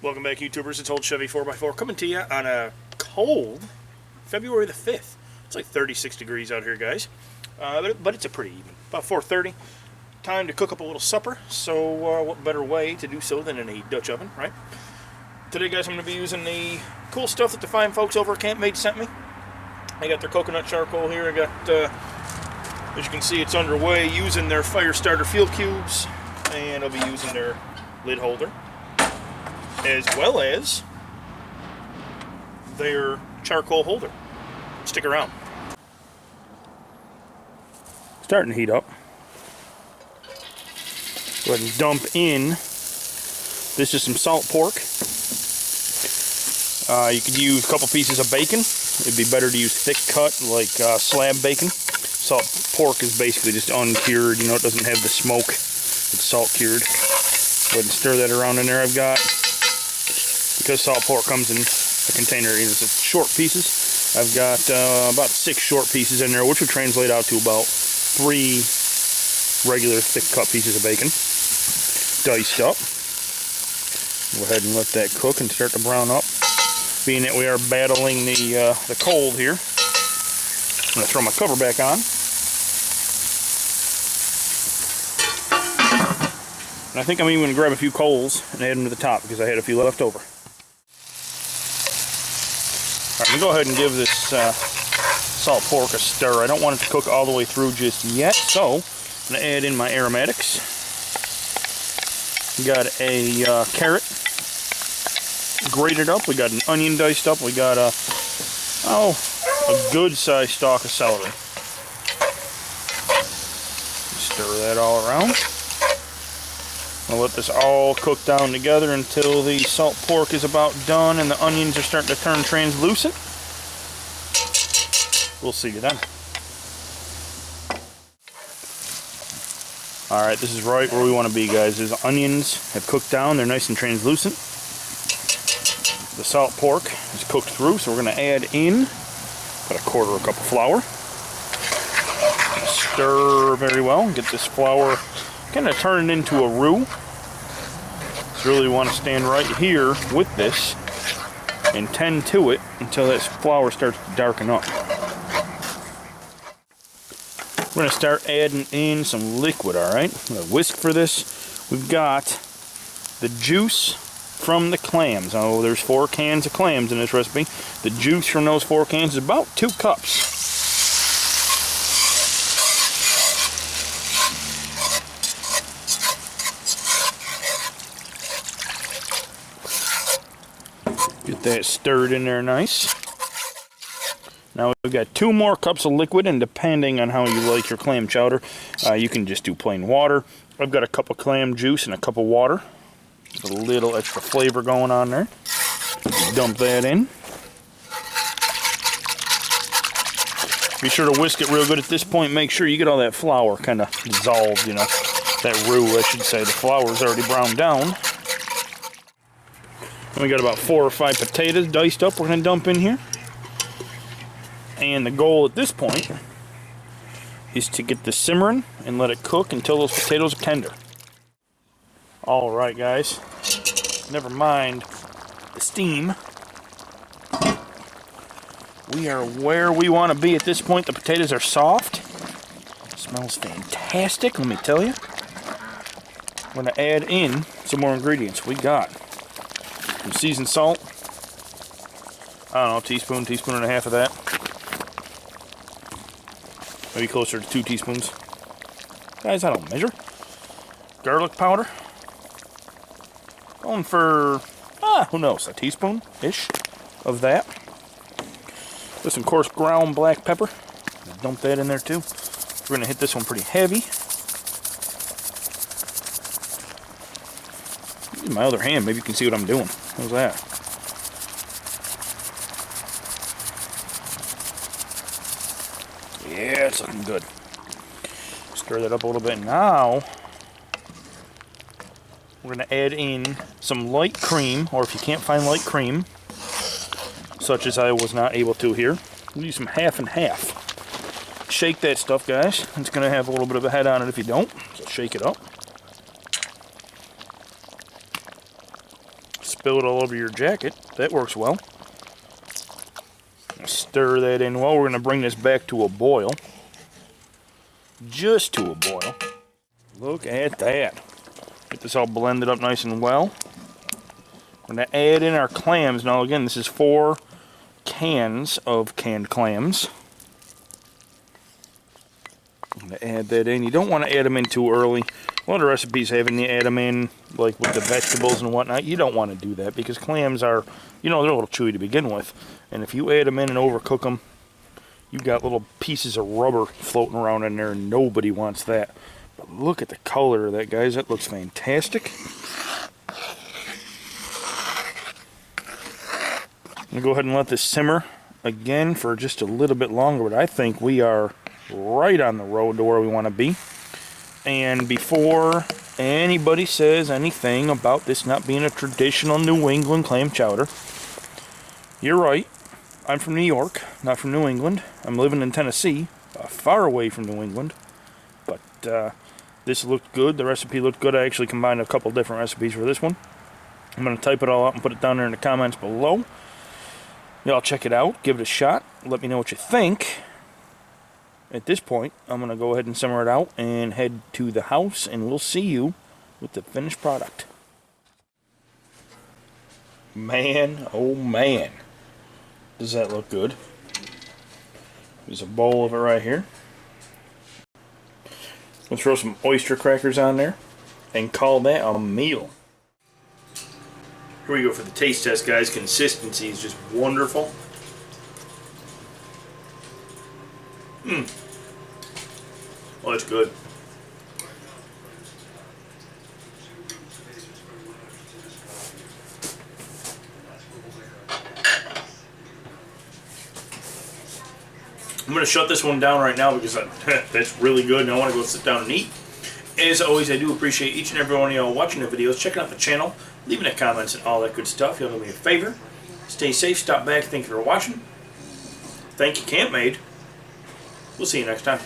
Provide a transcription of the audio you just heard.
Welcome back, YouTubers. It's OldChevy4x4 coming to you on a cold February the 5th. It's like 36 degrees out here, guys. But it's a pretty even. About 4:30. Time to cook up a little supper. So what better way to do so than in a Dutch oven, right? Today, guys, I'm going to be using the cool stuff that the fine folks over at CampMaid sent me. I got their coconut charcoal here. I got, as you can see, it's underway using their fire starter fuel cubes. And I'll be using their lid holder, as well as their charcoal holder. Stick around. Starting to heat up. Go ahead and dump in. This is some salt pork. You could use a couple pieces of bacon. It'd be better to use thick cut, like slab bacon. Salt pork is basically just uncured. You know, it doesn't have the smoke. It's salt cured. Go ahead and stir that around in there. I've got, because salt pork comes in a container, it's short pieces. I've got about 6 short pieces in there, which would translate out to about 3 regular thick cut pieces of bacon, diced up. Go ahead and let that cook and start to brown up. Being that we are battling the cold here, I'm going to throw my cover back on. And I think I'm even going to grab a few coals and add them to the top because I had a few left over. Alright, I'm going to go ahead and give this salt pork a stir. I don't want it to cook all the way through just yet, so I'm going to add in my aromatics. We got a carrot grated up. We got an onion diced up. We got a good sized stalk of celery. Stir that all around. I'll let this all cook down together until the salt pork is about done and the onions are starting to turn translucent. We'll see you then. Alright, this is right where we want to be, guys. The onions have cooked down. They're nice and translucent. The salt pork is cooked through, so we're going to add in about 1/4 cup of flour. Stir very well and get this flour kind of turning into a roux. So really want to stand right here with this and tend to it until this flour starts to darken up. We're going to start adding in some liquid, alright? I'm going to whisk for this. We've got the juice from the clams. Oh, there's 4 cans of clams in this recipe. The juice from those 4 cans is about 2 cups. Get that stirred in there nice. Now we've got 2 more cups of liquid, and depending on how you like your clam chowder, you can just do plain water. I've got a cup of clam juice and a cup of water. A little extra flavor going on there. Dump that in. Be sure to whisk it real good at this point. Make sure you get all that flour kind of dissolved, you know. That roux, I should say. The flour's already browned down. And we got about 4 or 5 potatoes diced up we're going to dump in here. And the goal at this point is to get this simmering and let it cook until those potatoes are tender. Alright, guys, never mind the steam. We are where we want to be at this point. The potatoes are soft. It smells fantastic, let me tell you. I'm going to add in some more ingredients. We got some seasoned salt. I don't know, teaspoon and a half of that. Maybe closer to 2 teaspoons. Guys, I don't measure. Garlic powder. Going for, who knows, a teaspoon-ish of that. With some coarse ground black pepper. Dump that in there too. We're going to hit this one pretty heavy. Use my other hand, maybe you can see what I'm doing. How's that? Yeah, it's looking good. Stir that up a little bit. Now we're going to add in some light cream, or if you can't find light cream, such as I was not able to here, we'll use some half and half. Shake that stuff, guys. It's going to have a little bit of a head on it if you don't, so shake it up. spill it all over your jacket. That works well. Stir that in well. We're going to bring this back to a boil. Just to a boil. Look at that. Get this all blended up nice and well. We're going to add in our clams. Now again, this is 4 cans of canned clams. I'm going to add that in. You don't want to add them in too early. A lot of recipes having you add them in like with the vegetables and whatnot. You don't want to do that because clams are, you know, they're a little chewy to begin with. And if you add them in and overcook them, you've got little pieces of rubber floating around in there and nobody wants that. But look at the color of that, guys. That looks fantastic. I'm going to go ahead and let this simmer again for just a little bit longer, but I think we are right on the road to where we want to be. And before anybody says anything about this not being a traditional New England clam chowder, you're right. I'm from New York, not from New England. I'm living in Tennessee, far away from New England. But this looked good. The recipe looked good. I actually combined a couple different recipes for this one. I'm going to type it all out and put it down there in the comments below. Y'all check it out. Give it a shot. Let me know what you think. At this point, I'm going to go ahead and simmer it out and head to the house, and we'll see you with the finished product. Man, oh man. Does that look good? There's a bowl of it right here. We'll throw some oyster crackers on there and call that a meal. Here we go for the taste test, guys. Consistency is just wonderful. Oh, that's good. I'm going to shut this one down right now because that's really good and I want to go sit down and eat. As always, I do appreciate each and every one of y'all watching the videos, checking out the channel, leaving the comments and all that good stuff. Y'all do me a favor. Stay safe, stop back, thank you for watching. Thank you, CampMaid. We'll see you next time.